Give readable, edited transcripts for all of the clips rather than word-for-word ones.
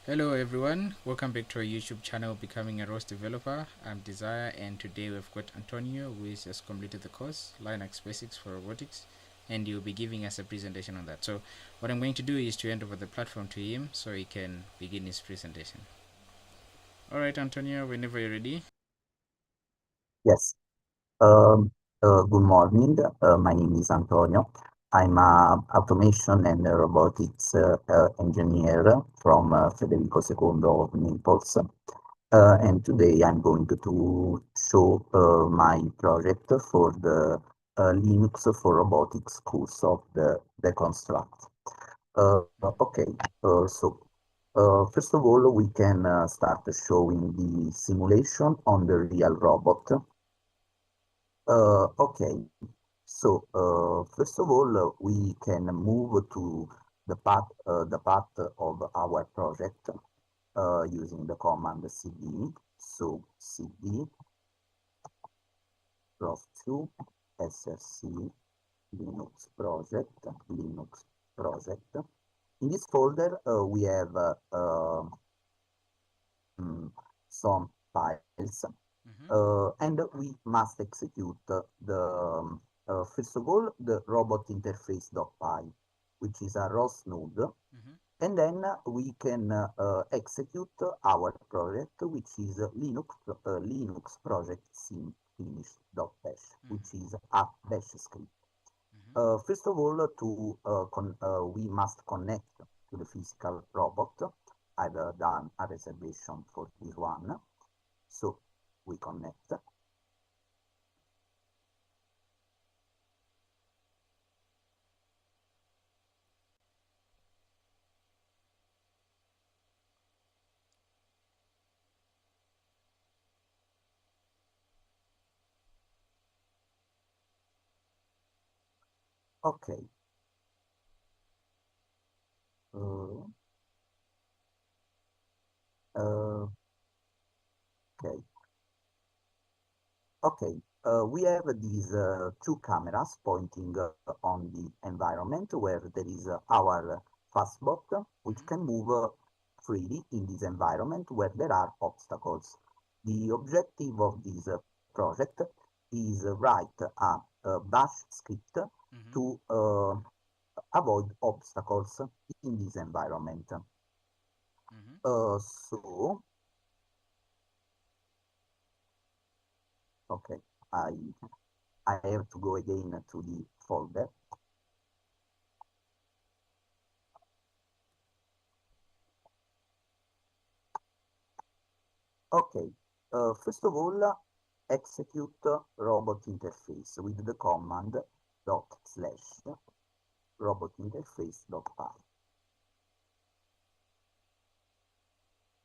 Hello everyone, welcome back to our YouTube channel Becoming a ROS Developer. I'm Desire and today we've got Antonio who has completed the course Linux Basics for Robotics and he'll be giving us a presentation on that. So what I'm going to do is to hand over the platform to him so he can begin his presentation. Alright Antonio, whenever you're ready. Yes. Good morning. My name is Antonio. I'm a automation and robotics engineer from Federico II of Naples. And today I'm going to show my project for the Linux for Robotics course of the Deconstruct. Okay, first of all, we can start showing the simulation on the real robot. Okay, first of all, we can move to the path of our project using the command cd. So cd rostru src linux project. In this folder, we have some files. And we must execute first of all, the robot interface.py, which is a ROS node. And then we can execute our project, which is Linux project sim finish.bash, which is a bash script. First of all, we must connect to the physical robot. I've done a reservation for this one. So we connect. Okay. Uh, uh, okay. Okay. We have these two cameras pointing on the environment where there is our fastbot, which can move freely in this environment where there are obstacles. The objective of this project is write a bash script to avoid obstacles in this environment. So, okay, I I have to go again to the folder. Okay, first of all, execute robot interface with the command dot slash robot interface dot py.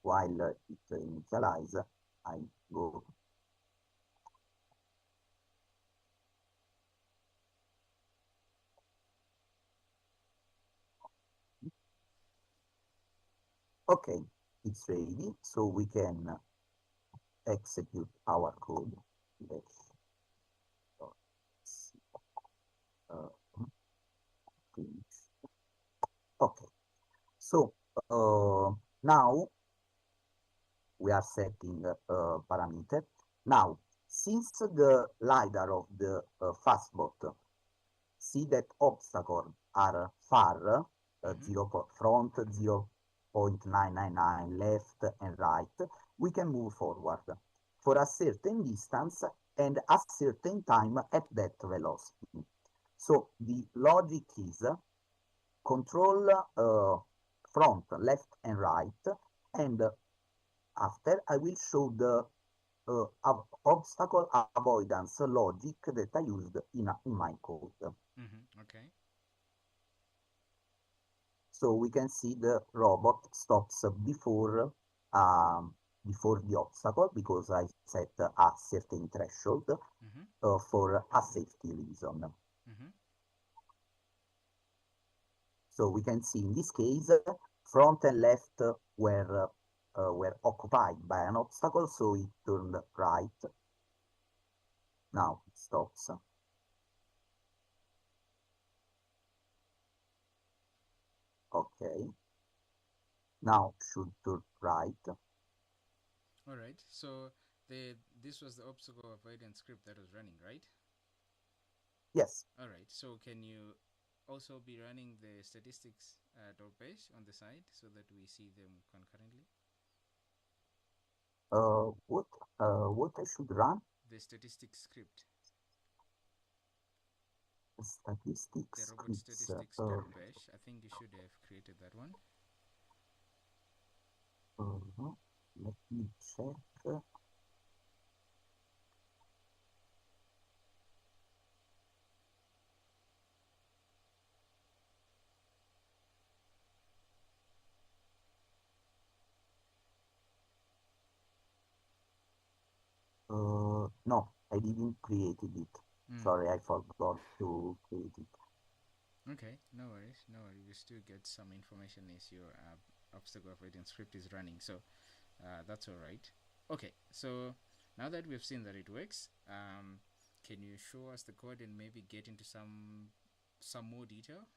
While it initialize, I go. Okay, it's ready, so we can execute our code. Let's uh, finish. Okay, so now we are setting parameter. Now, since the LiDAR of the fastbot see that obstacles are far, front 0.999 left and right, we can move forward for a certain distance and a certain time at that velocity. So the logic is control front, left and right, and after I will show the obstacle avoidance logic that I used in my code. Okay. So we can see the robot stops before the obstacle because I set a certain threshold for a safety reason. So we can see in this case, front and left were occupied by an obstacle, so it turned right. Now it stops. Okay. Now should turn right. All right. So the this was the obstacle avoidance script that was running, right? Yes. All right. So can you also be running the statistics dot bash on the side so that we see them concurrently? What I should run? The statistics script, the Statistics robot scripts. statistics dot bash. I think you should have created that one. Uh, Let me check. No, I didn't create it. Mm. Sorry, I forgot to create it. Okay, no worries, no worries. You still get some information as your obstacle avoidance script is running, so that's all right. Okay, so now that we've seen that it works, can you show us the code and maybe get into some more detail, and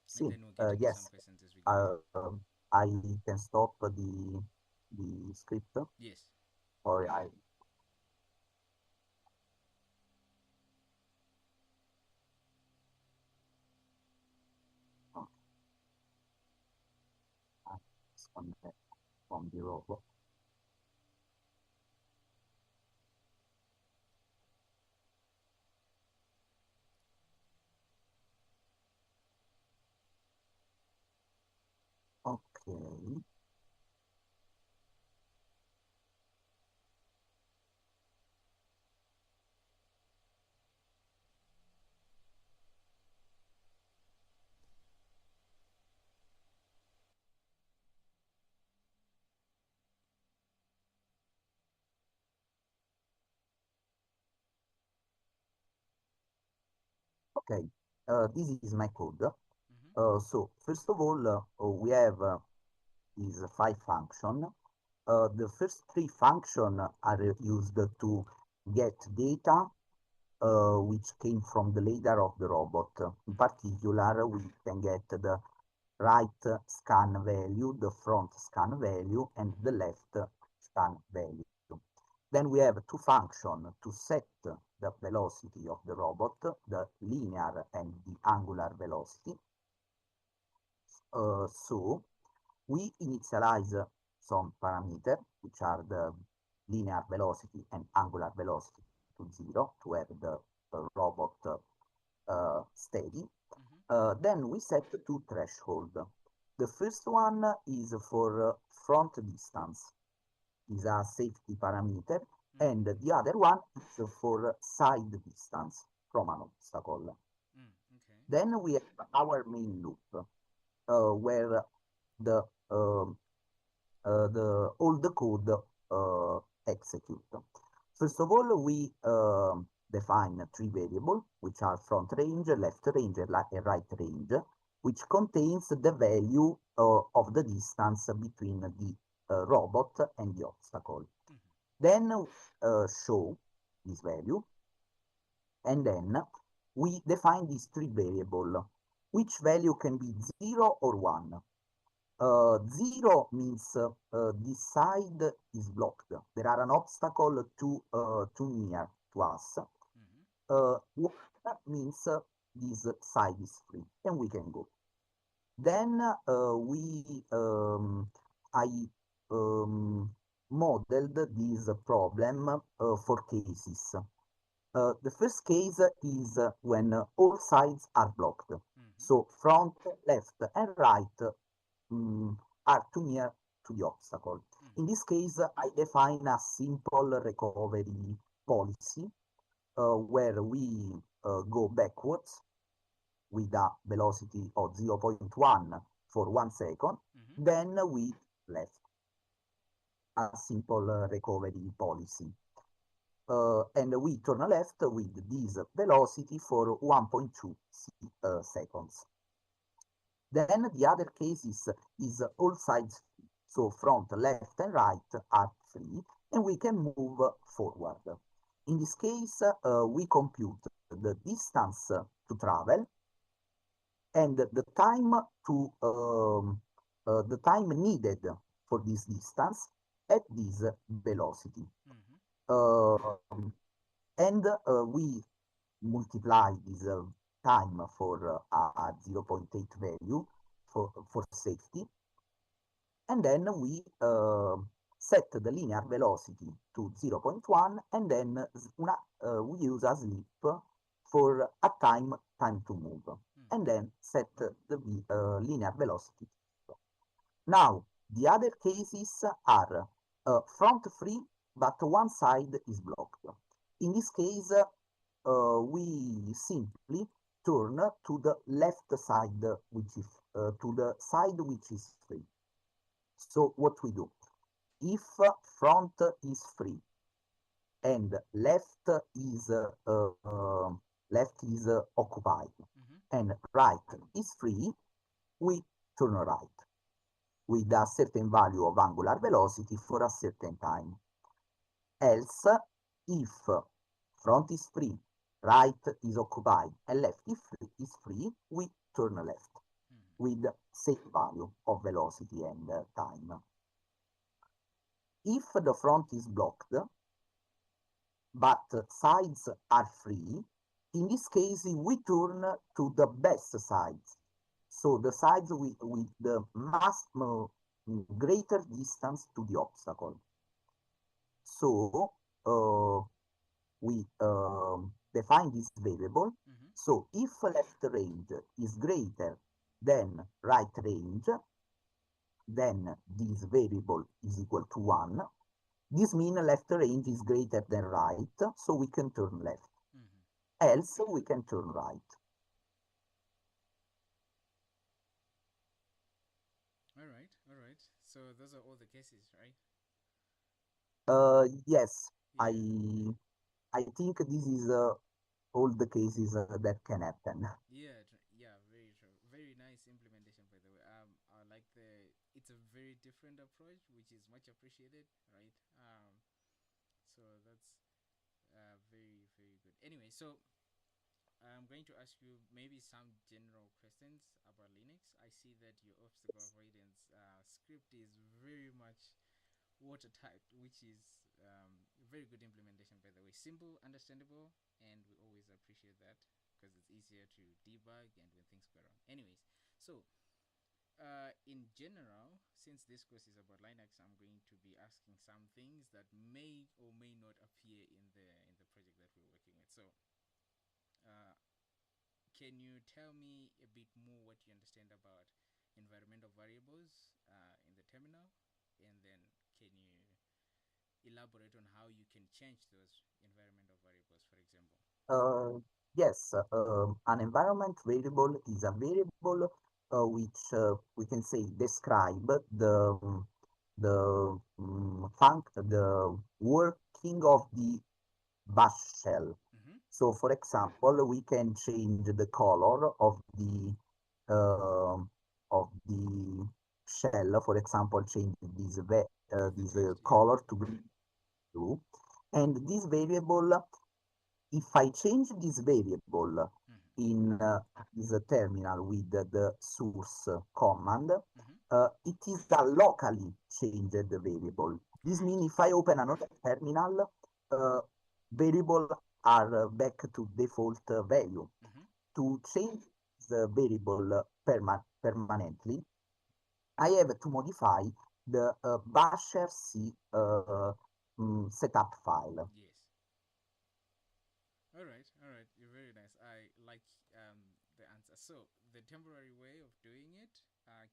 See, then we'll get into some yes, questions as we go. Yeah. uh, I can stop the script, Yes. or I okay, I disconnect from the robot. Okay, okay. This is my code. Mm-hmm. So first of all, we have these five function. The first three function are used to get data which came from the leader of the robot. In Mm-hmm. particular, we can get the right scan value, the front scan value, and the Mm-hmm. left scan value. Then we have two functions to set the velocity of the robot, the linear and the angular velocity. So we initialize some parameter, which are the linear velocity and angular velocity to zero to have the robot steady. Mm-hmm. Then we set two threshold. The first one is for front distance, is a safety parameter, Mm-hmm. and the other one is for side distance from an obstacle. Mm. Okay. Then we have our main loop, where the um, the all the code execute. First of all, we define three variables, which are front range, left range, and right range, which contains the value of the distance between the robot and the obstacle. Mm-hmm. Then show this value, and then we define these three variables, which value can be 0 or 1. Zero means this side is blocked. There are an obstacle too near to us. Mm-hmm. One means this side is free and we can go. Then I modeled this problem for cases. The first case is when all sides are blocked. Mm-hmm. So front, left, and right mm, are too near to the obstacle. In Mm-hmm. this case, I define a simple recovery policy where we go backwards with a velocity of zero point 0.1 for 1 second. Mm-hmm. Then we left a simple recovery policy. And we turn left with this velocity for 1.2 seconds. Then the other case is all sides free. So front, left, and right are free, and we can move forward. In this case, we compute the distance to travel and the time to the time needed for this distance at this velocity. Mm-hmm. Um, and we multiply this time for a zero point 0.8 value for safety, and then we set the linear velocity to zero point 0.1, and then we use a sleep for a time to move, Mm-hmm. and then set the linear velocity. Now, the other cases are front free, but one side is blocked. In this case, we simply turn to the left side, which is to the side which is free. So what we do? If front is free and left is occupied Mm-hmm. and right is free, we turn right with a certain value of angular velocity for a certain time. Else, if front is free, right is occupied, and left is free, we turn left Mm-hmm. with same value of velocity and time. If the front is blocked, but sides are free, in this case we turn to the best sides. So the sides with the greater distance to the obstacle. So we define this variable. Mm-hmm. So if left range is greater than right range, then this variable is equal to 1. This means left range is greater than right, so we can turn left. Mm-hmm. Else, we can turn right. All right. All right. So those are all the cases, right? Yes, Yeah. I think this is all the cases that can happen. Yeah, yeah, very true. Very nice implementation, by the way. I like the. It's a very different approach, which is much appreciated, right? So that's very, very good. Anyway, so I'm going to ask you maybe some general questions about Linux. I see that your obstacle avoidance script is very much watertight, which is a very good implementation, by the way. Simple, understandable, and we always appreciate that because it's easier to debug and when things go wrong. Anyways, so in general, since this course is about Linux, I'm going to be asking some things that may or may not appear in the project that we're working with. So, uh, can you tell me a bit more what you understand about environmental variables in the terminal, and then can you elaborate on how you can change those environmental variables, for example? Uh, yes, an environment variable is a variable which we can say describe the working of the bash shell. Mm-hmm. So, for example, we can change the color um of the shell. For example, change Of the this text, yeah. color to green, blue, and this variable, if I change this variable Mm-hmm. in this terminal with the source command, Mm-hmm. it is a locally changed variable. This Right. means if I open another terminal, variable are back to default value. Mm-hmm. To change the variable permanently, I have to modify the basher C setup file. Yes. All right. You're very nice. I like the answer. So the temporary way of doing it.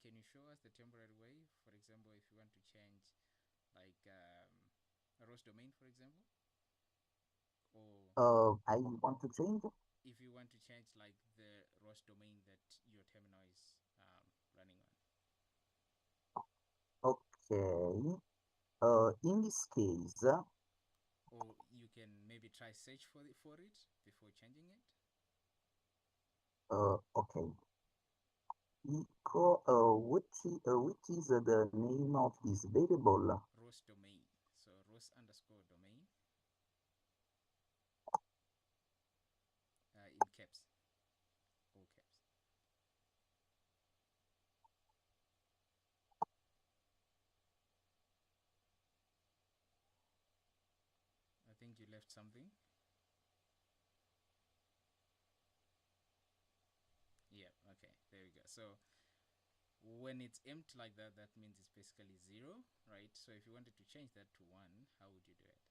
Can you show us the temporary way? For example, if you want to change like a roast domain, for example, or I want to change. if you want to change like the roast domain that your terminal is running on, Okay. In this case, or you can maybe try search for it before changing it. okay. Which is the name of this variable? Roast domain. So roast underscore domain in caps, all caps. you left something. Yeah, okay, there we go. So when it's empty like that, that means it's basically zero, right? So if you wanted to change that to one, how would you do it?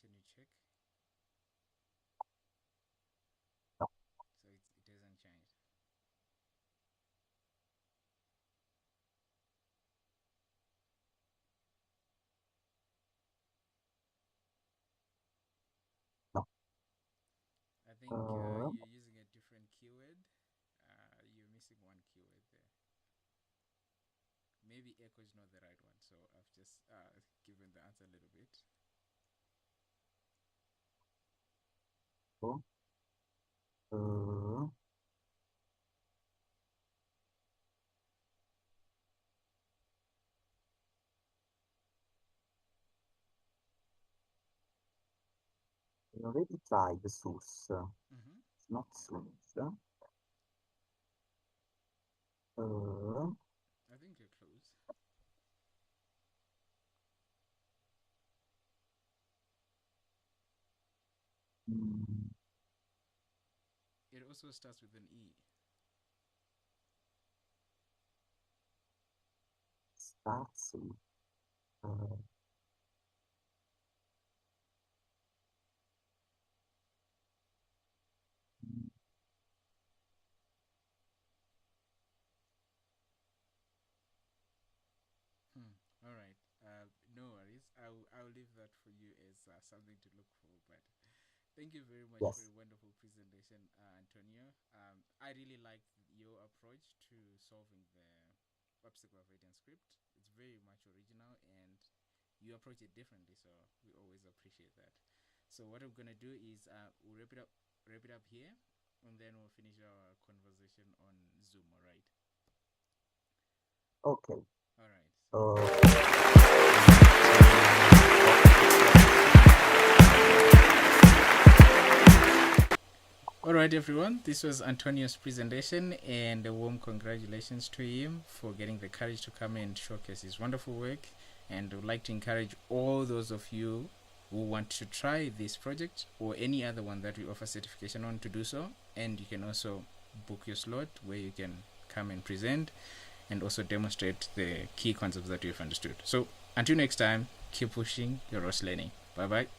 Can you check? So it hasn't changed. No. I think Uh, you're using a different keyword. You're missing one keyword there. Maybe echo is not the right one, so I've just given the answer a little bit. oh, uh, I already tried the source. Mm-hmm. It's not Yeah, source. Uh, I think you're close. mm, It also starts with an E. starts with, uh, mm, Hmm. All right. No worries. I'll leave that for you as something to look for. But thank you very much for yes, a wonderful presentation, Antonio. I really liked your approach to solving the obstacle avoidance script. It's very much original and you approach it differently, so we always appreciate that. So what I'm gonna do is we'll wrap it up here, and then we'll finish our conversation on Zoom. All right. okay. All right. So alright, everyone, this was Antonio's presentation, and a warm congratulations to him for getting the courage to come and showcase his wonderful work. And I would like to encourage all those of you who want to try this project or any other one that we offer certification on to do so. And you can also book your slot where you can come and present and also demonstrate the key concepts that you've understood. So, until next time, keep pushing your ROS learning. Bye bye.